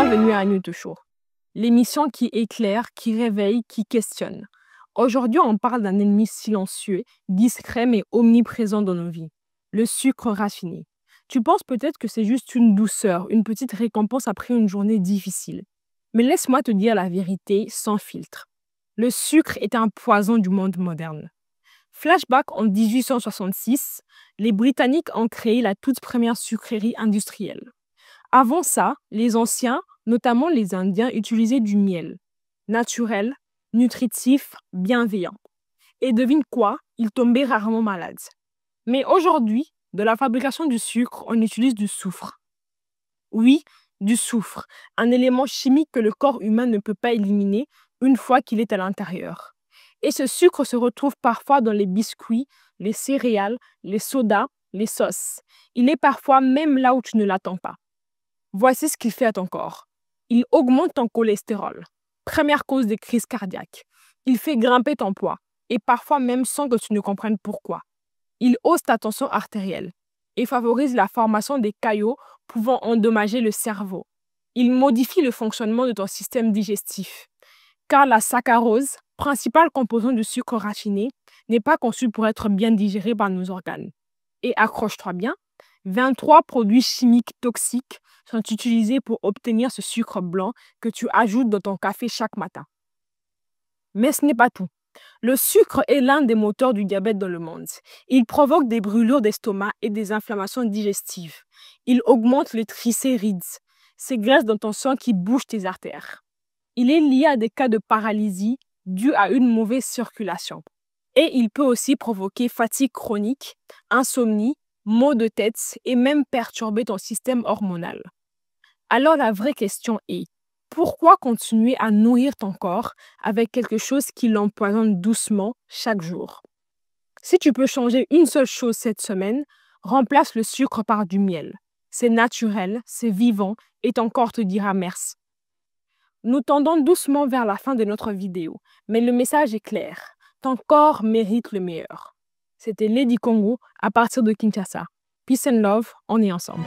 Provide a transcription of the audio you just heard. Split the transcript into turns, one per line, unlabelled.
Bienvenue à Nuto Show, l'émission qui éclaire, qui réveille, qui questionne. Aujourd'hui, on parle d'un ennemi silencieux, discret mais omniprésent dans nos vies, le sucre raffiné. Tu penses peut-être que c'est juste une douceur, une petite récompense après une journée difficile. Mais laisse-moi te dire la vérité sans filtre. Le sucre est un poison du monde moderne. Flashback en 1866, les Britanniques ont créé la toute première sucrerie industrielle. Avant ça, les anciens, notamment les Indiens, utilisaient du miel, naturel, nutritif, bienveillant. Et devine quoi, ils tombaient rarement malades. Mais aujourd'hui, de la fabrication du sucre, on utilise du soufre. Oui, du soufre, un élément chimique que le corps humain ne peut pas éliminer une fois qu'il est à l'intérieur. Et ce sucre se retrouve parfois dans les biscuits, les céréales, les sodas, les sauces. Il est parfois même là où tu ne l'attends pas. Voici ce qu'il fait à ton corps. Il augmente ton cholestérol, première cause des crises cardiaques. Il fait grimper ton poids, et parfois même sans que tu ne comprennes pourquoi. Il hausse ta tension artérielle et favorise la formation des caillots pouvant endommager le cerveau. Il modifie le fonctionnement de ton système digestif, car la saccharose, principal composant du sucre raffiné, n'est pas conçue pour être bien digérée par nos organes. Et accroche-toi bien, 23 produits chimiques toxiques sont utilisés pour obtenir ce sucre blanc que tu ajoutes dans ton café chaque matin. Mais ce n'est pas tout. Le sucre est l'un des moteurs du diabète dans le monde. Il provoque des brûlures d'estomac et des inflammations digestives. Il augmente les triglycérides, ces graisses dans ton sang qui bougent tes artères. Il est lié à des cas de paralysie dus à une mauvaise circulation. Et il peut aussi provoquer fatigue chronique, insomnie, maux de tête et même perturber ton système hormonal. Alors la vraie question est, pourquoi continuer à nourrir ton corps avec quelque chose qui l'empoisonne doucement chaque jour? Si tu peux changer une seule chose cette semaine, remplace le sucre par du miel. C'est naturel, c'est vivant et ton corps te dira merci. Nous tendons doucement vers la fin de notre vidéo, mais le message est clair. Ton corps mérite le meilleur. C'était Lady Congo à partir de Kinshasa. Peace and love, on est ensemble.